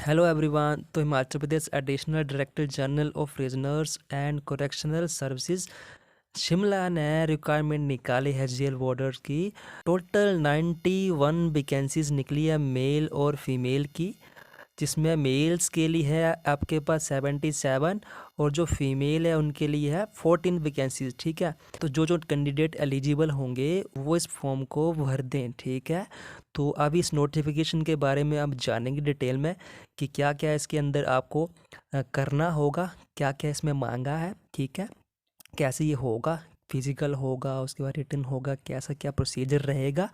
Hello everyone. तो Himachal Pradesh additional director general of prisons and correctional services Shimla ने requirement निकाली है जेल वार्डर की। टोटल 91 वैकेंसीज निकली है मेल और फीमेल की, जिसमें मेल्स के लिए है आपके पास 77 और जो फीमेल है उनके लिए है 14 वैकेंसीज। ठीक है, तो जो जो कैंडिडेट एलिजिबल होंगे वो इस फॉर्म को भर दें। ठीक है, तो अभी इस नोटिफिकेशन के बारे में आप जानेंगे डिटेल में कि क्या क्या इसके अंदर आपको करना होगा, क्या क्या इसमें मांगा है। ठीक है, कैसे ये होगा, फिजिकल होगा, उसके बाद रिटन होगा, कैसा क्या प्रोसीजर रहेगा,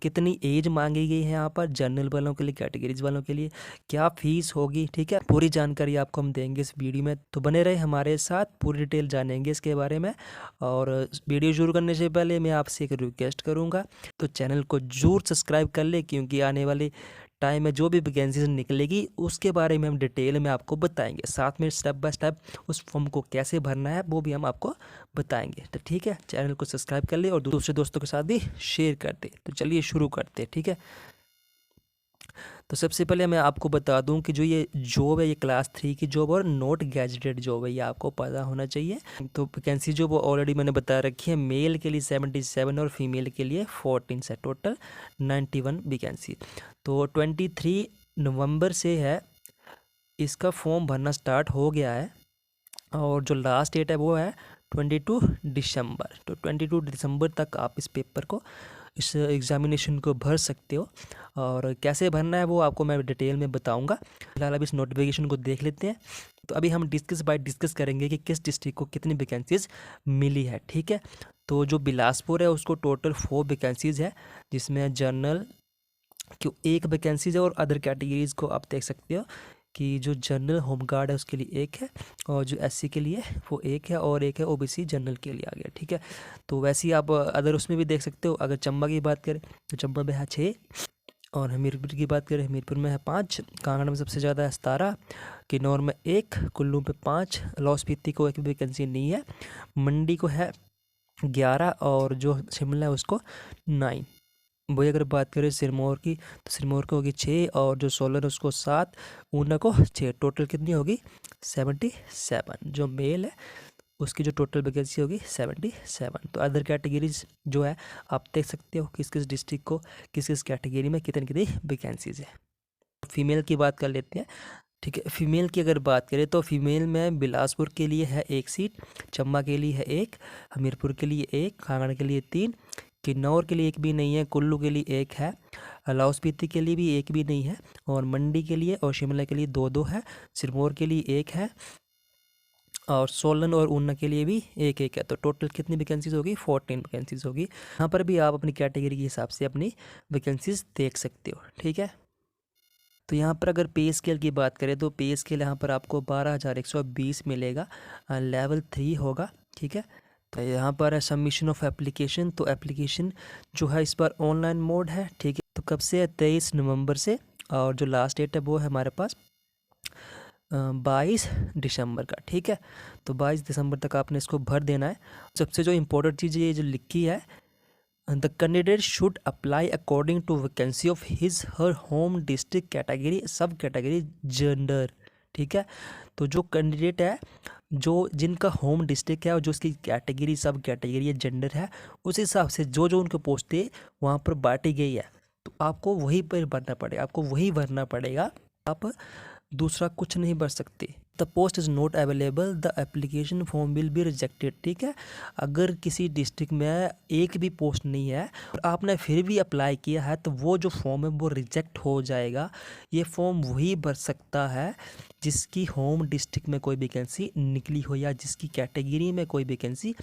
कितनी एज मांगी गई है यहाँ पर जनरल वालों के लिए, कैटेगरीज वालों के लिए, क्या फीस होगी। ठीक है, पूरी जानकारी आपको हम देंगे इस वीडियो में, तो बने रहे हमारे साथ, पूरी डिटेल जानेंगे इसके बारे में। और वीडियो शुरू करने से पहले मैं आपसे एक रिक्वेस्ट करूँगा, तो चैनल को जरूर सब्सक्राइब कर ले, क्योंकि आने वाले टाइम में जो भी वैकेंसीज निकलेगी उसके बारे में हम डिटेल में आपको बताएंगे। साथ में स्टेप बाय स्टेप उस फॉर्म को कैसे भरना है वो भी हम आपको बताएंगे। तो ठीक है, चैनल को सब्सक्राइब कर ले और दूसरे दोस्तों के साथ भी शेयर कर दे। तो चलिए शुरू करते हैं। ठीक है, तो सबसे पहले मैं आपको बता दूं कि जो ये जॉब है ये क्लास 3 की जॉब और नॉट गैजेटेड जॉब है, ये आपको पता होना चाहिए। तो वैकेंसी जो वो ऑलरेडी मैंने बता रखी है, मेल के लिए 77 और फीमेल के लिए 14 से टोटल 91 वैकेंसी। तो 23 नवंबर से है इसका फॉर्म भरना स्टार्ट हो गया है, और जो लास्ट डेट है वो है 22 दिसंबर। तो 22 दिसंबर तक आप इस पेपर को, इस एग्ज़ामिनेशन को भर सकते हो। और कैसे भरना है वो आपको मैं डिटेल में बताऊंगा। फिलहाल अभी इस नोटिफिकेशन को देख लेते हैं। तो अभी हम डिस्कस करेंगे कि किस डिस्ट्रिक्ट को कितनी वैकेंसीज मिली है। ठीक है, तो जो बिलासपुर है उसको टोटल 4 वैकेंसीज है, जिसमें जनरल की 1 वैकेंसीज है और अदर कैटेगरीज को आप देख सकते हो कि जो जनरल होमगार्ड है उसके लिए 1 है, और जो एससी के लिए वो 1 है, और 1 है ओबीसी जनरल के लिए आ गया। ठीक है, तो वैसे ही आप अदर उसमें भी देख सकते हो। अगर चंबा की बात करें तो चंबा में है 6, और हमीरपुर की बात करें हमीरपुर में है 5, कांगड़ा में सबसे ज़्यादा है 17, किन्नौर में 1, कुल्लू पे 5, लाहौल स्पीति को 1 भी वैकेंसी नहीं है, मंडी को है 11, और जो शिमला है उसको 9। वही अगर बात करें सिरमौर की तो सिरमौर को होगी 6, और जो सोलन उसको 7, ऊना को 6, टोटल कितनी होगी 77। जो मेल है उसकी जो टोटल वैकेंसी होगी 77। तो अदर कैटेगरीज जो है आप देख सकते हो किस किस डिस्ट्रिक्ट को किस किस कैटेगरी में कितनी कितनी वैकेंसीज है। फीमेल की बात कर लेते हैं। ठीक है, फीमेल की अगर बात करें तो फीमेल में बिलासपुर के लिए है 1 सीट, चंबा के लिए है 1, हमीरपुर के लिए 1, कांगड़ा के लिए 3, किन्नौर के लिए 1 भी नहीं है, कुल्लू के लिए 1 है, लाहौल स्पीति के लिए भी 1 भी नहीं है, और मंडी के लिए और शिमला के लिए 2-2 है, सिरमौर के लिए 1 है, और सोलन और ऊना के लिए भी 1-1 है। तो टोटल कितनी वैकेंसीज होगी 14 वैकेंसीज होगी। यहाँ पर भी आप अपनी कैटेगरी के हिसाब से अपनी वैकेंसीज देख सकते हो। ठीक है, तो यहाँ पर अगर पे स्केल की बात करें तो पे स्केल यहाँ पर आपको 12,120 मिलेगा, लेवल 3 होगा। ठीक है, तो यहाँ पर है सबमिशन ऑफ एप्लीकेशन। तो एप्लीकेशन जो है इस पर ऑनलाइन मोड है। ठीक है, तो कब से है 23 नवंबर से, और जो लास्ट डेट है वो है हमारे पास 22 दिसंबर का। ठीक है, तो 22 दिसंबर तक आपने इसको भर देना है। सबसे जो इम्पोर्टेंट चीज़ ये जो लिखी है, the candidate should apply according to vacancy of his her home district category sub category gender. ठीक है, तो जो कैंडिडेट है जो जिनका होम डिस्ट्रिक्ट है और जो उसकी कैटेगरी सब कैटेगरी है जेंडर है, उस हिसाब से जो जो उनको पोस्ट है वहाँ पर बांटी गई है, तो आपको वही पर भरना पड़ेगा, आपको वही भरना पड़ेगा। आप दूसरा कुछ नहीं भर सकते। The post is not available, the application form will be rejected. ठीक है, अगर किसी डिस्ट्रिक्ट में एक भी पोस्ट नहीं है और आपने फिर भी अप्लाई किया है तो वो जो फॉर्म है वो रिजेक्ट हो जाएगा। ये फॉर्म वही भर सकता है जिसकी होम डिस्ट्रिक्ट में कोई वैकेंसी निकली हो, या जिसकी कैटेगरी में कोई वैकेंसी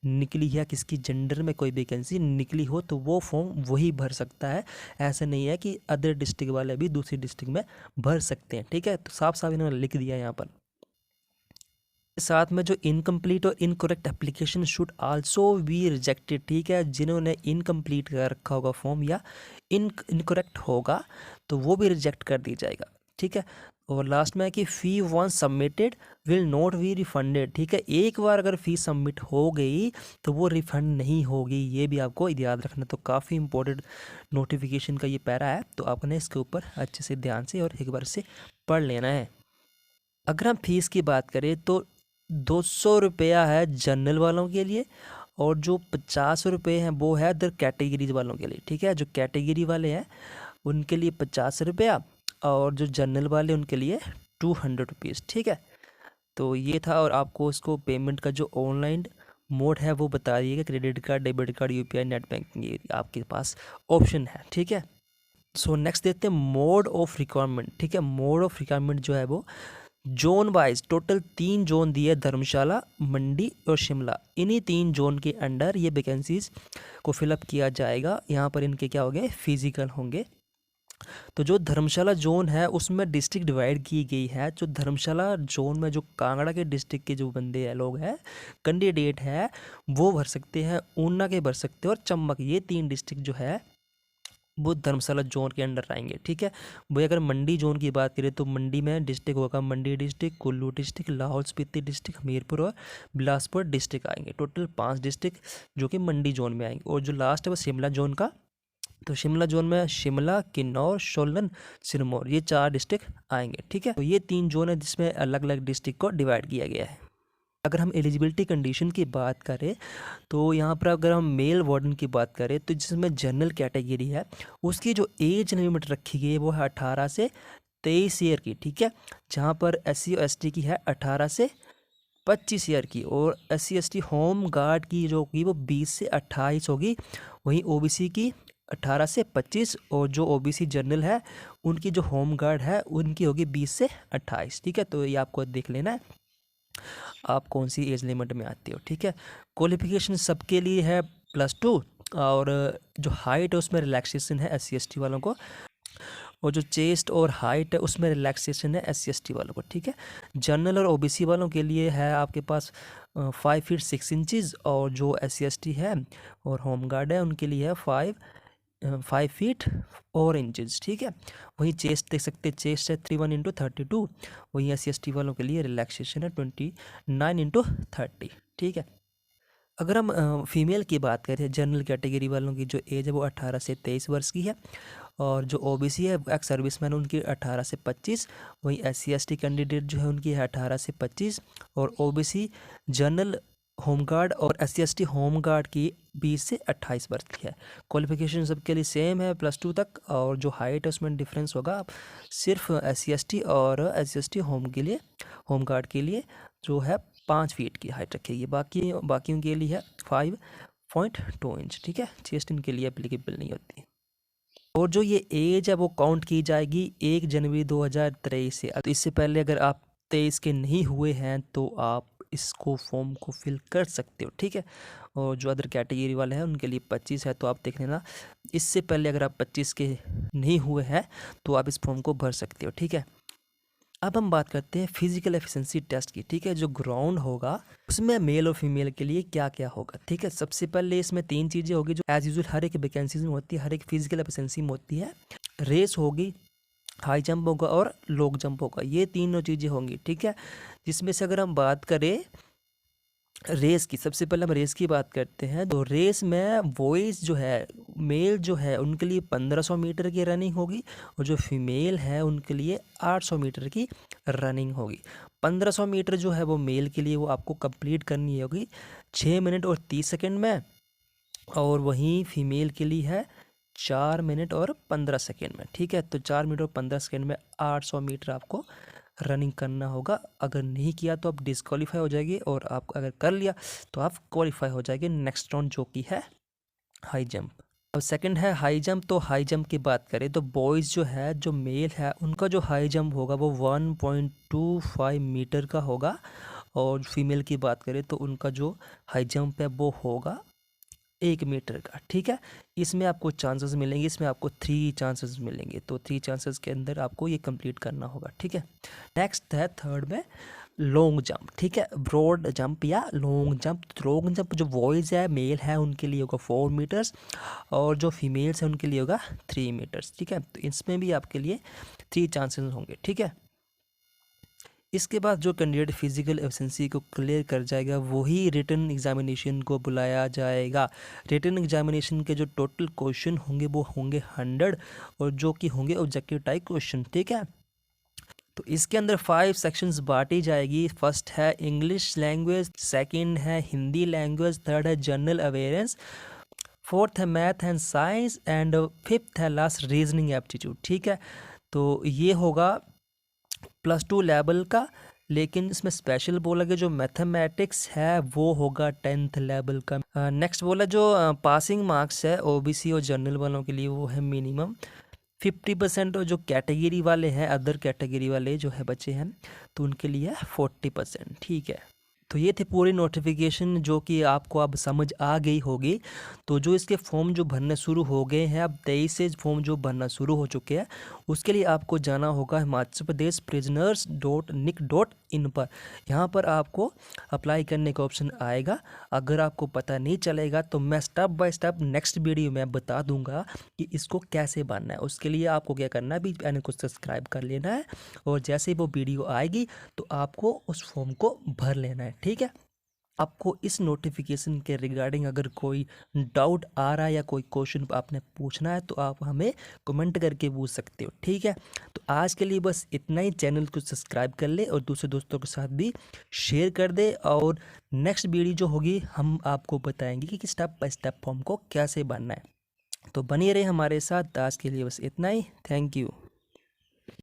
निकली है, किसकी जेंडर में कोई वैकेंसी निकली हो, तो वो फॉर्म वही भर सकता है। ऐसा नहीं है कि अदर डिस्ट्रिक्ट वाले भी दूसरी डिस्ट्रिक्ट में भर सकते हैं। ठीक है, तो साफ साफ इन्होंने लिख दिया यहाँ पर। साथ में जो इनकम्प्लीट और incorrect application should also be rejected. ठीक है, जिन्होंने इनकम्प्लीट कर रखा होगा फॉर्म या इनकरेक्ट होगा तो वो भी रिजेक्ट कर दी जाएगा। ठीक है, और लास्ट में है कि fee once submitted will not be refunded, ठीक है। एक बार अगर फ़ी सबमिट हो गई तो वो रिफ़ंड नहीं होगी, ये भी आपको याद रखना। तो काफ़ी इंपॉर्टेंट नोटिफिकेशन का ये पैरा है, तो आपने इसके ऊपर अच्छे से ध्यान से और एक बार से पढ़ लेना है। अगर हम फीस की बात करें तो 200 रुपया है जनरल वालों के लिए, और जो 50 रुपये हैं वो है अदर कैटेगरीज वालों के लिए, ठीक है। जो कैटेगरी वाले हैं उनके लिए 50 रुपया, और जो जनरल वाले उनके लिए 200 रुपीज़, ठीक है। तो ये था, और आपको इसको पेमेंट का जो ऑनलाइन मोड है वो बता दिएगा, credit card, debit card, UPI, net banking, ये आपके पास ऑप्शन है, ठीक है। सो नेक्स्ट देखते हैं मोड ऑफ रिक्वायरमेंट, ठीक है। मोड ऑफ रिक्वायरमेंट जो है वो जोन वाइज टोटल 3 जोन दिए, धर्मशाला, मंडी और शिमला। इन्हीं 3 जोन के अंडर ये वैकेंसीज को फिलअप किया जाएगा। यहाँ पर इनके क्या होंगे, फिजिकल होंगे। तो जो धर्मशाला जोन है उसमें डिस्ट्रिक्ट डिवाइड की गई है। जो धर्मशाला जोन में जो कांगड़ा के डिस्ट्रिक्ट के जो बंदे हैं, लोग हैं, कैंडिडेट है, वो भर सकते हैं, ऊना के भर सकते हैं, और चंबक, ये 3 डिस्ट्रिक्ट जो है वो धर्मशाला जोन के अंडर आएंगे, ठीक है। वही अगर मंडी जोन की बात करें तो मंडी में डिस्ट्रिक्ट होगा Mandi district, Kullu district, Lahaul Spiti district, Hamirpur और बिलासपुर डिस्ट्रिक्ट आएंगे। टोटल 5 डिस्ट्रिक्ट जो कि मंडी जोन में आएंगे। और जो लास्ट है वो शिमला जोन का, तो शिमला जोन में शिमला, किन्नौर, सोलन, सिरमौर, ये 4 डिस्ट्रिक्ट आएंगे, ठीक है। तो ये 3 जोन है जिसमें अलग अलग डिस्ट्रिक्ट को डिवाइड किया गया है। अगर हम एलिजिबिलिटी कंडीशन की बात करें तो यहाँ पर अगर हम मेल वार्डन की बात करें तो जिसमें जनरल कैटेगरी है उसकी जो एज लिमिट रखी गई है वो है 18 से 23 ईयर की, ठीक है। जहाँ पर SC और ST की है 18 से 25 ईयर की, और SC ST होम गार्ड की जो होगी वो 20 से 28 होगी। वहीं OBC की 18 से 25, और जो OBC जनरल है उनकी जो होम गार्ड है उनकी होगी 20 से 28, ठीक है। तो ये आपको देख लेना है आप कौन सी एज लिमिट में आती हो, ठीक है। क्वालिफिकेशन सबके लिए है +2, और जो हाइट है उसमें रिलैक्सेशन है SC ST वालों को, और जो चेस्ट और हाइट है उसमें रिलैक्सेशन है SC ST वालों को, ठीक है। जनरल और OBC वालों के लिए है आपके पास 5 फीट 6 इंचज़, और जो SC ST है और होम गार्ड है उनके लिए है 5 फीट 4 इंचज़, ठीक है। वहीं चेस्ट देख सकते हैं, चेस्ट है 31x32। वहीं SC ST वालों के लिए रिलैक्सेशन है 29x30, ठीक है। अगर हम फीमेल की बात करें, जनरल कैटेगरी वालों की जो एज है वो 18 से 23 वर्ष की है, और जो OBC है एक्स सर्विसमैन उनकी 18 से 25। वहीं SC ST कैंडिडेट जो है उनकी है 18 से 25, और OBC जनरल होमगार्ड और SC ST होमगार्ड की 20 से 28 वर्ष की है। क्वालिफिकेशन सबके लिए सेम है +2 तक, और जो हाइट है उसमें डिफरेंस होगा सिर्फ SC ST और SC ST होमगार्ड के लिए जो है 5 फीट की हाइट रखेगी। बाकियों के लिए है 5.2 इंच, ठीक है। चेस्ट इनके लिए एप्लीकेबल नहीं होती। और जो ये एज है वो काउंट की जाएगी 1 जनवरी 2023 से। तो इससे पहले अगर आप 23 के नहीं हुए हैं तो आप इसको फॉर्म को फिल कर सकते हो, ठीक है। और जो अदर कैटेगरी वाले हैं उनके लिए 25 है, तो आप देख लेना। इससे पहले अगर आप 25 के नहीं हुए हैं तो आप इस फॉर्म को भर सकते हो, ठीक है। अब हम बात करते हैं फिजिकल एफिशिएंसी टेस्ट की, ठीक है। जो ग्राउंड होगा उसमें मेल और फीमेल के लिए क्या क्या होगा, ठीक है। सबसे पहले इसमें 3 चीज़ें होगी जो एज यूजुअल हर एक वैकेंसीज में होती है, हर एक फिजिकल एफिशिएंसी में होती है। रेस होगी, हाई जंप होगा और लॉन्ग जंप होगा, ये तीनों चीज़ें होंगी, ठीक है। जिसमें से अगर हम बात करें रेस की, सबसे पहले हम रेस की बात करते हैं। तो रेस में बॉयज़ जो है, मेल जो है उनके लिए 1500 मीटर की रनिंग होगी, और जो फीमेल है उनके लिए 800 मीटर की रनिंग होगी। 1500 मीटर जो है वो मेल के लिए वो आपको कंप्लीट करनी होगी 6 मिनट और 30 सेकंड में, और वहीं फीमेल के लिए है 4 मिनट और 15 सेकंड में, ठीक है। तो 4 मिनट और 15 सेकंड में 800 मीटर आपको रनिंग करना होगा। अगर नहीं किया तो आप डिस्क्वालीफाई हो जाएगी, और आप अगर कर लिया तो आप क्वालिफाई हो जाएंगे नेक्स्ट राउंड जो कि है हाई जंप। अब सेकंड है हाई जंप। तो हाई जंप की बात करें तो बॉयज़ जो है, जो मेल है उनका जो हाई जंप होगा वो 1.25 मीटर का होगा, और फीमेल की बात करें तो उनका जो हाई जंप है वो होगा 1 मीटर का, ठीक है। इसमें आपको चांसेस मिलेंगे, इसमें आपको 3 चांसेस मिलेंगे, तो 3 चांसेस के अंदर आपको ये कंप्लीट करना होगा, ठीक है। नेक्स्ट है थर्ड में लॉन्ग जंप, ठीक है। ब्रॉड जंप या लॉन्ग जंप। लॉन्ग जंप जो बॉयज़ है, मेल है, उनके लिए होगा 4 मीटर्स, और जो फीमेल्स हैं उनके लिए होगा 3 मीटर्स, ठीक है। तो इसमें भी आपके लिए 3 चांसेस होंगे, ठीक है। इसके बाद जो कैंडिडेट फिजिकल एफिशिएंसी को क्लियर कर जाएगा वही रिटन एग्जामिनेशन को बुलाया जाएगा। रिटन एग्जामिनेशन के जो टोटल क्वेश्चन होंगे वो होंगे 100 और जो कि होंगे ऑब्जेक्टिव टाइप क्वेश्चन, ठीक है। तो इसके अंदर 5 सेक्शंस बांटी जाएगी। फर्स्ट है इंग्लिश लैंग्वेज, सेकंड है हिंदी लैंग्वेज, थर्ड है जनरल अवेयरेंस, फोर्थ है math and science and fifth है लास्ट रीजनिंग एप्टीट्यूड, ठीक है। तो ये होगा +2 लेवल का, लेकिन इसमें स्पेशल बोला गया जो मैथमेटिक्स है वो होगा 10th लेवल का। नेक्स्ट बोला जो पासिंग मार्क्स है ओबीसी और जनरल वालों के लिए वो है मिनिमम 50%, और जो कैटेगरी वाले हैं अदर कैटेगरी वाले जो है बच्चे हैं तो उनके लिए 40%, ठीक है। तो ये थे पूरी नोटिफिकेशन जो कि आपको अब समझ आ गई होगी। तो जो इसके फॉर्म जो भरने शुरू हो गए हैं, अब 23 से फॉर्म जो भरना शुरू हो चुके हैं, उसके लिए आपको जाना होगा हिमाचल प्रदेश prisoners.nic.in पर। यहाँ पर आपको अप्लाई करने का ऑप्शन आएगा। अगर आपको पता नहीं चलेगा तो मैं step by step next video में बता दूंगा कि इसको कैसे भरना है। उसके लिए आपको क्या करना है, भी चैनल को सब्सक्राइब कर लेना है और जैसे ही वो वीडियो आएगी तो आपको उस फॉर्म को भर लेना है, ठीक है। आपको इस नोटिफिकेशन के रिगार्डिंग अगर कोई डाउट आ रहा है या कोई क्वेश्चन आपने पूछना है तो आप हमें कमेंट करके पूछ सकते हो, ठीक है। तो आज के लिए बस इतना ही। चैनल को सब्सक्राइब कर ले और दूसरे दोस्तों के साथ भी शेयर कर दे, और नेक्स्ट वीडियो जो होगी हम आपको बताएंगे कि स्टेप बाय स्टेप फॉर्म को कैसे भरना है। तो बनिए रहे हमारे साथ। आज के लिए बस इतना ही। Thank you.